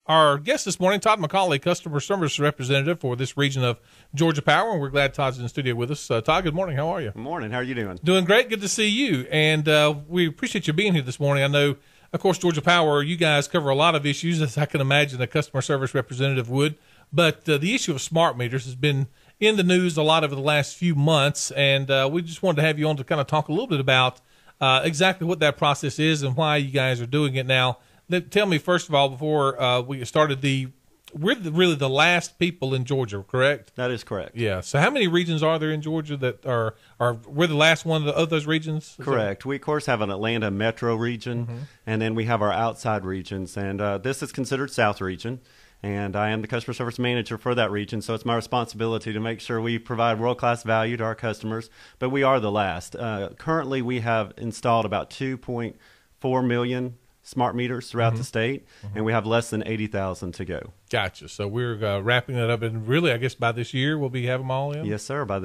Our guest this morning, Todd McCauley, customer service representative for this region of Georgia Power, and we're glad Todd's in the studio with us. Todd, good morning. How are you? Good morning. How are you doing? Doing great. Good to see you, and we appreciate you being here this morning. I know, of course, Georgia Power, you guys cover a lot of issues, as I can imagine a customer service representative would, but the issue of smart meters has been in the news a lot over the last few months, and we just wanted to have you on to kind of talk a little bit about exactly what that process is and why you guys are doing it now. Tell me, first of all, before we started, we're really the last people in Georgia, correct? That is correct. Yeah. So how many regions are there in Georgia that are we're the last one of those regions? Correct. We, of course, have an Atlanta metro region, and then we have our outside regions. And this is considered South region, and I am the customer service manager for that region, so it's my responsibility to make sure we provide world-class value to our customers. But we are the last. Currently, we have installed about 2.4 million smart meters throughout the state, and we have less than 80,000 to go. Gotcha. So we're wrapping that up, and really, I guess by this year we'll have them all in? Yes, sir, by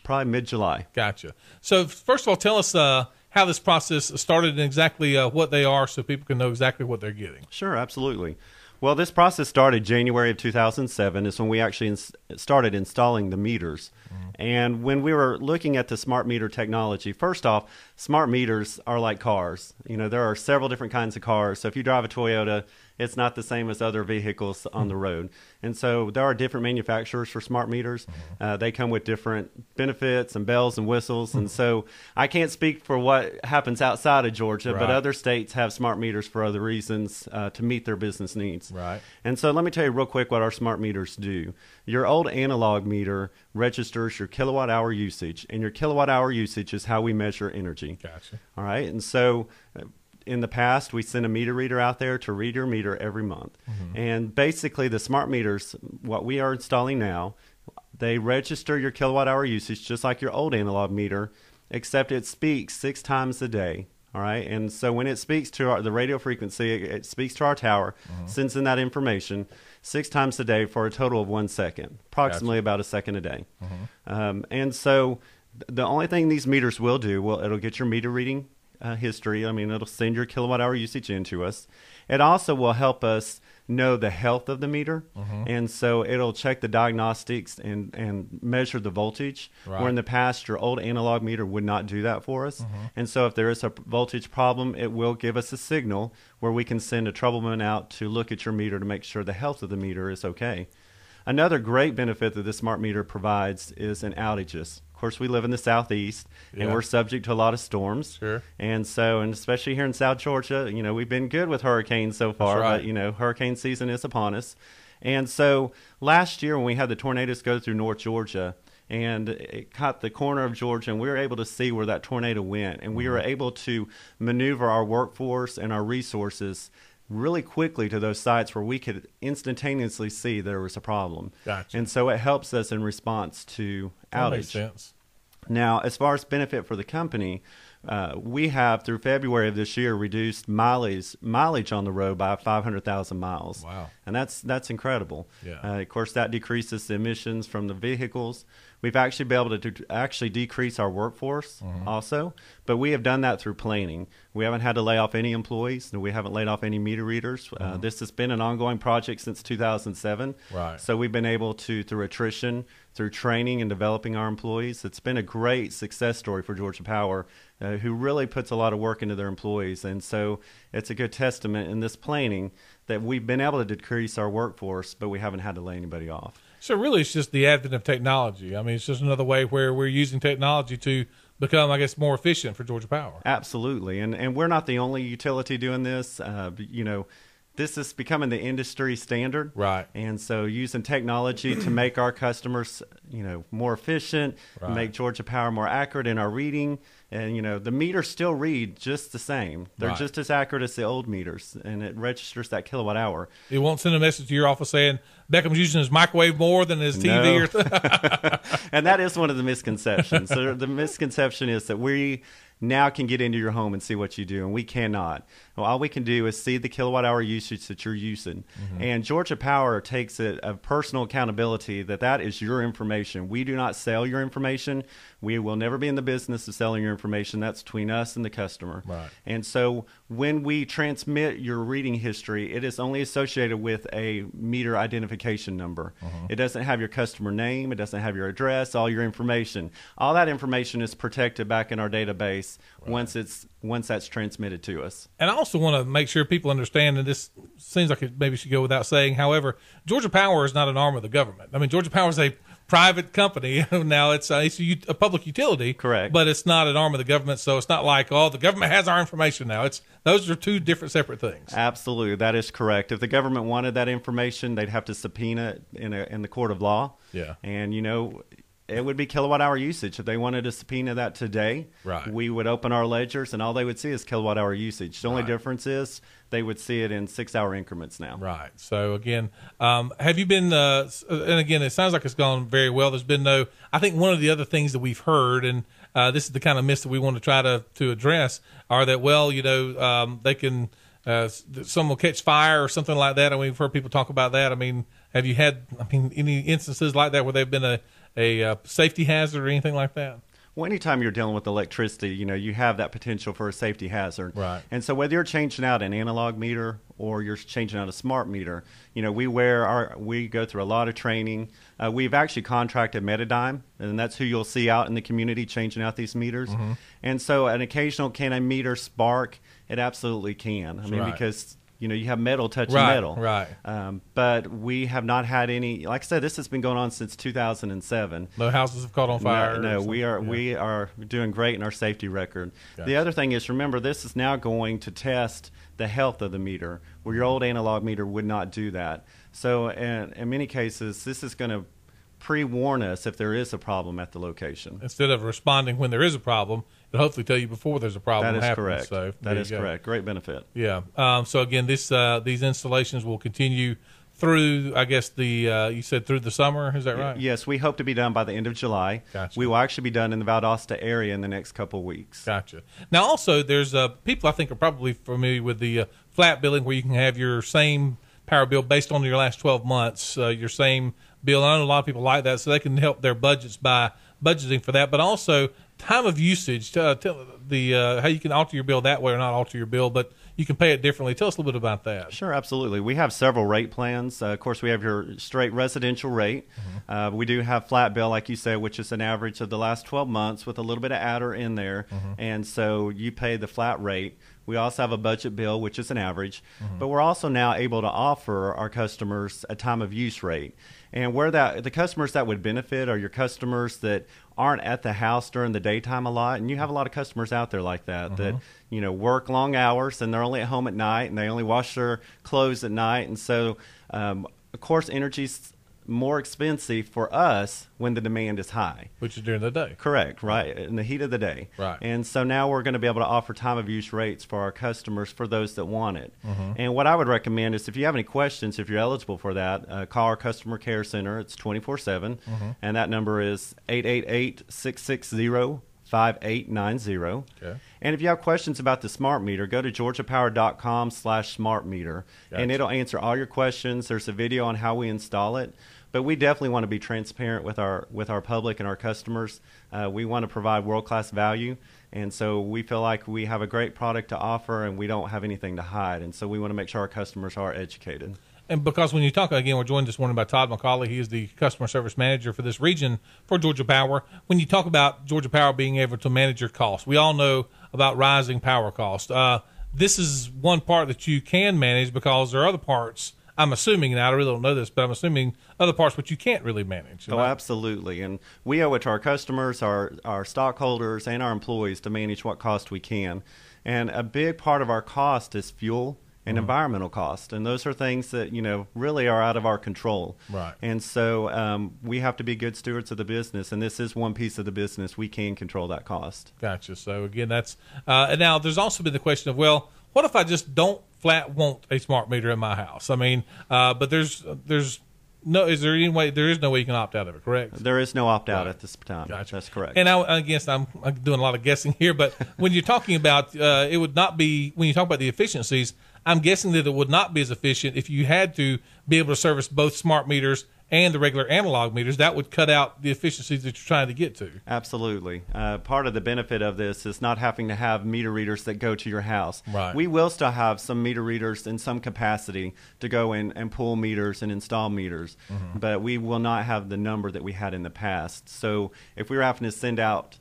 probably mid-July. Gotcha. So first of all, tell us how this process started and exactly what they are so people can know exactly what they're getting. Sure, absolutely. Well, this process started January of 2007 is when we actually started installing the meters. And when we were looking at the smart meter technology, first off, smart meters are like cars. You know, there are several different kinds of cars. So if you drive a Toyota, it's not the same as other vehicles on the road. And so there are different manufacturers for smart meters. They come with different benefits and bells and whistles. And so I can't speak for what happens outside of Georgia, but other states have smart meters for other reasons to meet their business needs. Right. And so let me tell you real quick what our smart meters do. Your old analog meter registers your kilowatt hour usage, and your kilowatt hour usage is how we measure energy. Gotcha. All right. And so in the past, we sent a meter reader out there to read your meter every month. And basically, the smart meters, what we are installing now, they register your kilowatt hour usage just like your old analog meter, except it speaks 6 times a day. All right. And so when it speaks to the radio frequency, it speaks to our tower, sends in that information 6 times a day for a total of 1 second, approximately about a second a day. And so the only thing these meters will do, it'll get your meter reading history. I mean, it'll send your kilowatt hour usage into us. It also will help us know the health of the meter. And so it'll check the diagnostics and measure the voltage, where in the past your old analog meter would not do that for us. And so if there is a voltage problem, it will give us a signal where we can send a troubleman out to look at your meter to make sure the health of the meter is okay. Another great benefit that this smart meter provides is in outages. Of course, we live in the southeast, and we're subject to a lot of storms. Sure. And so, and especially here in South Georgia, you know, we've been good with hurricanes so far, but, you know, hurricane season is upon us. And so last year when we had the tornadoes go through North Georgia, and it caught the corner of Georgia, and we were able to see where that tornado went, and we were able to maneuver our workforce and our resources really quickly to those sites where we could instantaneously see there was a problem. Gotcha. And so it helps us in response to outage. That makes sense. Now, as far as benefit for the company, we have, through February of this year, reduced mileage on the road by 500,000 miles. Wow. And that's incredible. Yeah. Of course, that decreases the emissions from the vehicles. We've actually been able to actually decrease our workforce also, but we have done that through planning. We haven't had to lay off any employees, and we haven't laid off any meter readers. This has been an ongoing project since 2007. Right. So we've been able to, through attrition, through training and developing our employees, it's been a great success story for Georgia Power, who really puts a lot of work into their employees. And so it's a good testament in this planning that we've been able to decrease our workforce, but we haven't had to lay anybody off. So really it's just the advent of technology. I mean, it's just another way where we're using technology to become, I guess, more efficient for Georgia Power. Absolutely. And we're not the only utility doing this. You know, this is becoming the industry standard. Right. And so using technology to make our customers, you know, more efficient, make Georgia Power more accurate in our reading. And, you know, the meters still read just the same. They're just as accurate as the old meters, and it registers that kilowatt hour. It won't send a message to your office saying Beckham's using his microwave more than his TV. No. And that is one of the misconceptions. So the misconception is that we now can get into your home and see what you do, and we cannot. Well, all we can do is see the kilowatt hour usage that you're using. And Georgia Power takes it a personal accountability that is your information. We do not sell your information. We will never be in the business of selling your information. That's between us and the customer. Right. And so when we transmit your reading history, it is only associated with a meter identification number. It doesn't have your customer name. It doesn't have your address, all your information. All that information is protected back in our database once that's transmitted to us. And I also want to make sure people understand, and this seems like it maybe should go without saying, however, Georgia Power is not an arm of the government. I mean, Georgia Power is a private company. Now it's a public utility. Correct. But it's not an arm of the government, so it's not like, the government has our information now. Those are two different separate things. Absolutely. That is correct. If the government wanted that information, they'd have to subpoena it in the court of law. Yeah. And, it would be kilowatt hour usage. If they wanted to subpoena that today, right, we would open our ledgers and all they would see is kilowatt hour usage. The only difference is they would see it in 6 hour increments now. Right. So again, have you been, and again, it sounds like it's gone very well. There's been I think one of the other things that we've heard, and this is the kind of myth that we want to try to address, are that, they can, some will catch fire or something like that. And we've heard people talk about that. I mean, have you had, any instances like that where they've been a safety hazard or anything like that? Well, anytime you're dealing with electricity, you have that potential for a safety hazard. Right. And so whether you're changing out an analog meter or you're changing out a smart meter, we go through a lot of training. We've actually contracted Metadyne, and that's who you'll see out in the community changing out these meters. And so an occasional, can a meter spark? It absolutely can. I mean, because you have metal touching metal. Right. But we have not had any. Like I said, this has been going on since 2007. No houses have caught on fire. No, we are doing great in our safety record. Gotcha. The other thing is, remember, this is now going to test the health of the meter, where your old analog meter would not do that. So in many cases, this is going to pre-warn us if there is a problem at the location. Instead of responding when there is a problem, it'll hopefully tell you before there's a problem. That is happening. correct. So that is correct. Great benefit. Yeah. So again, these installations will continue through, I guess, you said through the summer. Is that right? Yes, we hope to be done by the end of July. Gotcha. We will actually be done in the Valdosta area in the next couple of weeks. Gotcha. Now, also, there's people I think are probably familiar with the flat billing, where you can have your same power bill based on your last 12 months, your same bill. I know a lot of people like that, so they can help their budgets by budgeting for that. But also time of usage. Tell how you can alter your bill that way, or not alter your bill, but you can pay it differently. Tell us a little bit about that. Sure, absolutely. We have several rate plans. Of course, we have your straight residential rate. We do have flat bill, like you said, which is an average of the last 12 months with a little bit of adder in there. And so you pay the flat rate. We also have a budget bill, which is an average. But we're also now able to offer our customers a time of use rate. And where the customers that would benefit are your customers that aren't at the house during the daytime a lot. And you have a lot of customers out there like that, that work long hours and they're only at home at night and they only wash their clothes at night. And so, of course, energy's more expensive for us when the demand is high. Which is during the day. Correct, right, in the heat of the day. Right. And so now we're going to be able to offer time of use rates for our customers, for those that want it. And what I would recommend is, if you have any questions, if you're eligible for that, call our customer care center. It's 24/7, and that number is 888-660-5890. Okay. And if you have questions about the smart meter, go to georgiapower.com/smartmeter, and it'll answer all your questions. There's a video on how we install it. But we definitely want to be transparent with our public and our customers. We want to provide world-class value, and so we feel like we have a great product to offer, and we don't have anything to hide. And so we want to make sure our customers are educated. And because when you talk, again, we're joined this morning by Todd McCauley. He is the customer service manager for this region for Georgia Power. When you talk about Georgia Power being able to manage your costs, we all know about rising power costs. This is one part that you can manage, because there are other parts, I'm assuming, and I really don't know this, but I'm assuming other parts which you can't really manage. Oh, absolutely. And we owe it to our customers, our stockholders, and our employees to manage what cost we can. And a big part of our cost is fuel and environmental cost. And those are things that, really are out of our control. Right. And so we have to be good stewards of the business. And this is one piece of the business. We can control that cost. Gotcha. So, again, that's and now there's also been the question of, well, what if I just don't flat want a smart meter in my house? I mean, but there's no, is there any way? There is no way you can opt out of it, correct? There is no opt out Right. at this time. Gotcha. That's correct. And I guess I'm doing a lot of guessing here, but when you're talking about it would not be, when you talk about the efficiencies, I'm guessing that it would not be as efficient if you had to be able to service both smart meters and the regular analog meters. That would cut out the efficiencies that you're trying to get to. Absolutely. Part of the benefit of this is not having to have meter readers that go to your house. Right. We will still have some meter readers in some capacity to go in and pull meters and install meters, but we will not have the number that we had in the past. So if we were having to send out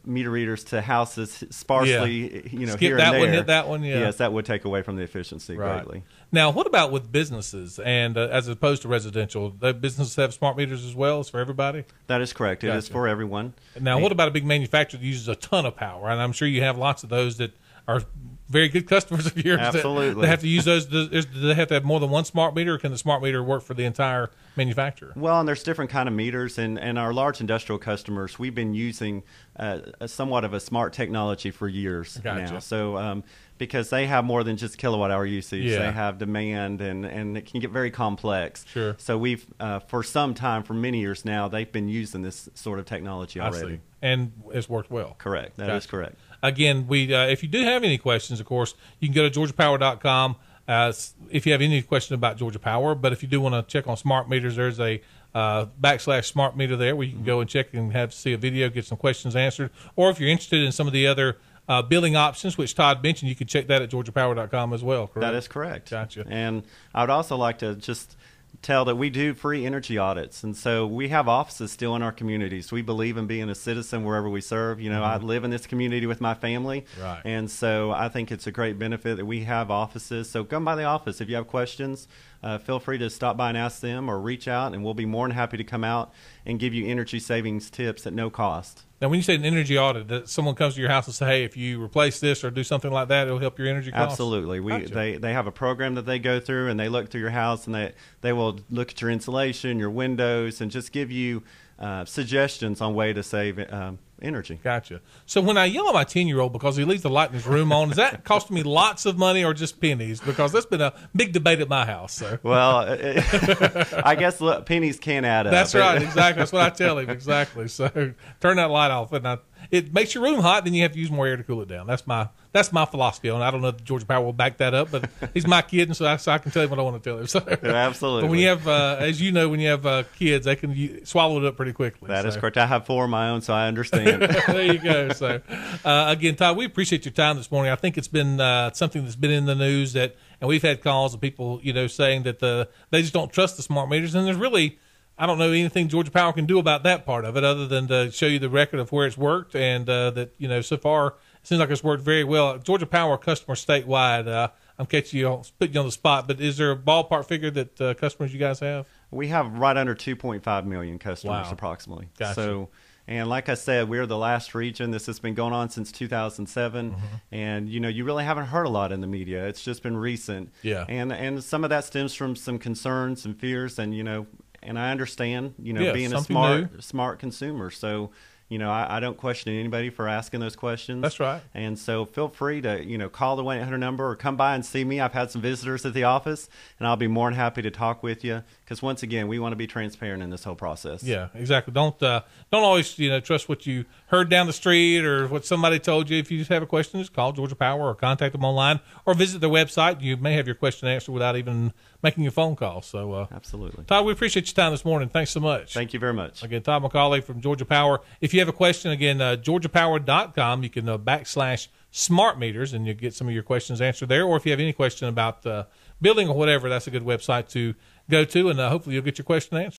meter readers to houses sparsely, Skip here that and one, there, hit that one, yeah. yes, that would take away from the efficiency greatly. Now, what about with businesses and as opposed to residential? The businesses have smart meters as well? It's for everybody? That is correct. It is Gotcha. for everyone. Now, what about a big manufacturer that uses a ton of power? And I'm sure you have lots of those that are very good customers of yours. Absolutely. That have to use those. Do they have to have more than one smart meter, or can the smart meter work for the entire manufacturer? Well, and there's different kind of meters, and our large industrial customers, we've been using somewhat of a smart technology for years Gotcha. now. So because they have more than just kilowatt hour usage, Yeah. they have demand, and it can get very complex. Sure. So we've for some time, for many years now, they've been using this sort of technology I already. see. And it's worked well. Correct. That is Gotcha. correct. Again, if you do have any questions, of course, you can go to georgiapower.com. If you have any question about Georgia Power, but if you do want to check on smart meters, there's a /smart meter there where you can go and check and see a video, get some questions answered. Or if you're interested in some of the other billing options, which Todd mentioned, you can check that at georgiapower.com as well, correct? That is correct. Gotcha. And I would also like to just tell that we do free energy audits, and so we have offices still in our communities. We believe in being a citizen wherever we serve. I live in this community with my family, Right. and so I think it's a great benefit that we have offices. So come by the office if you have questions. Feel free to stop by and ask them, or reach out, and we'll be more than happy to come out and give you energy savings tips at no cost. Now, when you say an energy audit, that someone comes to your house and say, hey, if you replace this or do something like that, it'll help your energy costs? Absolutely. Gotcha. They have a program that they go through, and they look through your house, and they will look at your insulation, your windows, and just give you suggestions on way to save energy. Gotcha. So when I yell at my 10-year-old because he leaves the light in his room on, is that costing me lots of money or just pennies? Because that's been a big debate at my house. So. Well, I guess pennies can add up. That's right. Exactly. That's what I tell him. Exactly. So turn that light off, and it makes your room hot. Then you have to use more air to cool it down. That's my philosophy on it. I don't know if Georgia Power will back that up, but he's my kid, and so I can tell him what I want to tell him. So, Absolutely. But when you have, as you know, when you have kids, they can swallow it up pretty quickly. That is correct. I have 4 of my own, so I understand. There you go. So, again, Todd, we appreciate your time this morning. I think it's been something that's been in the news and we've had calls of people, saying that they just don't trust the smart meters, and there's really, I don't know anything Georgia Power can do about that part of it, other than to show you the record of where it's worked, and that so far it seems like it's worked very well. Georgia Power customers statewide. I'm putting you on the spot, but is there a ballpark figure that customers you guys have? We have right under 2.5 million customers, Wow. approximately. Gotcha. So, and like I said, we're the last region. This has been going on since 2007, and you really haven't heard a lot in the media. It's just been recent. Yeah. And some of that stems from some concerns and fears, and and I understand, Yeah, being a something smart consumer. So, I don't question anybody for asking those questions. That's right. And so feel free to, call the 1-800 number or come by and see me. I've had some visitors at the office, and I'll be more than happy to talk with you, because once again, we want to be transparent in this whole process. Yeah, exactly. Don't always trust what you heard down the street or what somebody told you. If you just have a question, just call Georgia Power or contact them online or visit their website. You may have your question answered without even making a phone call. So, Absolutely. Todd, we appreciate your time this morning. Thanks so much. Thank you very much. Again, Todd McCauley from Georgia Power. If you have a question, again, georgiapower.com, you can /smart meters, and you'll get some of your questions answered there. Or if you have any question about building or whatever, that's a good website to go to, and hopefully you'll get your question answered.